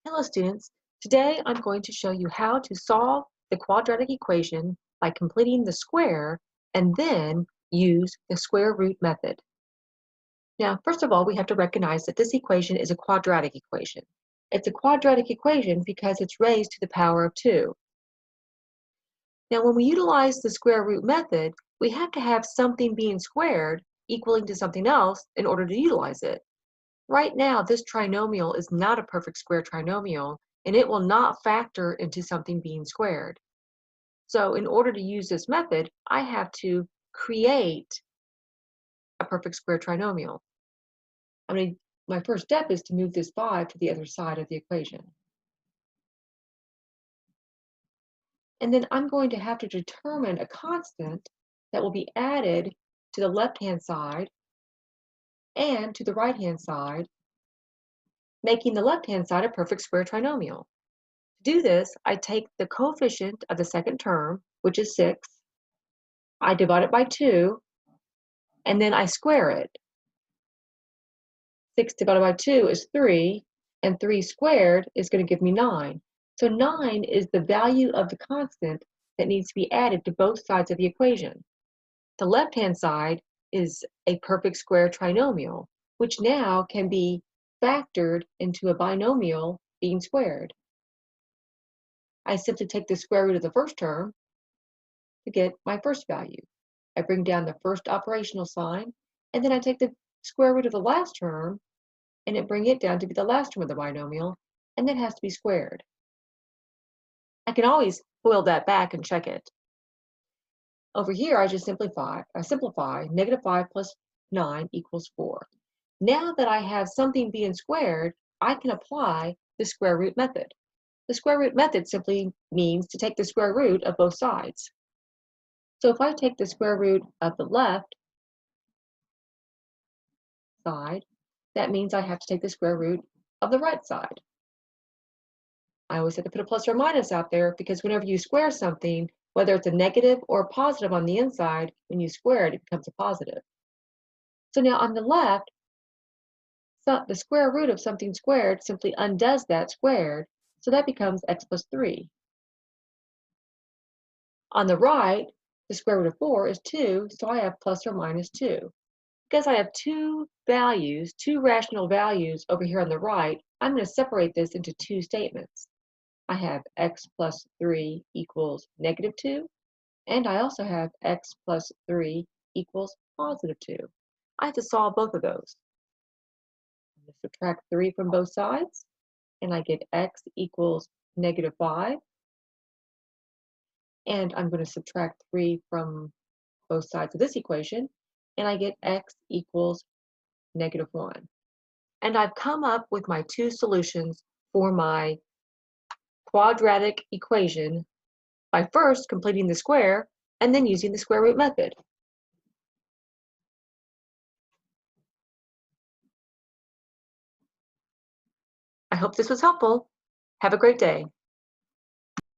Hello students, today I'm going to show you how to solve the quadratic equation by completing the square and then use the square root method. Now, first of all, we have to recognize that this equation is a quadratic equation. It's a quadratic equation because it's raised to the power of 2. Now, when we utilize the square root method, we have to have something being squared equaling to something else in order to utilize it. Right now, this trinomial is not a perfect square trinomial, and it will not factor into something being squared. So in order to use this method, I have to create a perfect square trinomial. My first step is to move this 5 to the other side of the equation. And then I'm going to have to determine a constant that will be added to the left-hand side and to the right-hand side, making the left-hand side a perfect square trinomial. To do this, I take the coefficient of the second term, which is 6, I divide it by 2, and then I square it. 6 divided by 2 is 3, and 3 squared is going to give me 9. So 9 is the value of the constant that needs to be added to both sides of the equation. The left-hand side is a perfect square trinomial, which now can be factored into a binomial being squared. I simply take the square root of the first term to get my first value. I bring down the first operational sign, and then I take the square root of the last term and bring it down to be the last term of the binomial, and that has to be squared. I can always FOIL that back and check it. Over here, I just simplify. Negative 5 plus 9 equals 4. Now that I have something being squared, I can apply the square root method. The square root method simply means to take the square root of both sides. So if I take the square root of the left side, that means I have to take the square root of the right side. I always have to put a plus or minus out there because whenever you square something, whether it's a negative or a positive on the inside, when you square it, it becomes a positive. So now on the left, the square root of something squared simply undoes that squared, so that becomes x plus 3. On the right, the square root of 4 is 2, so I have plus or minus 2. Because I have two rational values over here on the right, I'm going to separate this into two statements. I have x plus 3 equals negative 2, and I also have x plus 3 equals positive 2. I have to solve both of those. I'm going to subtract 3 from both sides, and I get x equals negative 5. And I'm going to subtract 3 from both sides of this equation, and I get x equals negative 1. And I've come up with my two solutions for my quadratic equation by first completing the square and then using the square root method. I hope this was helpful. Have a great day.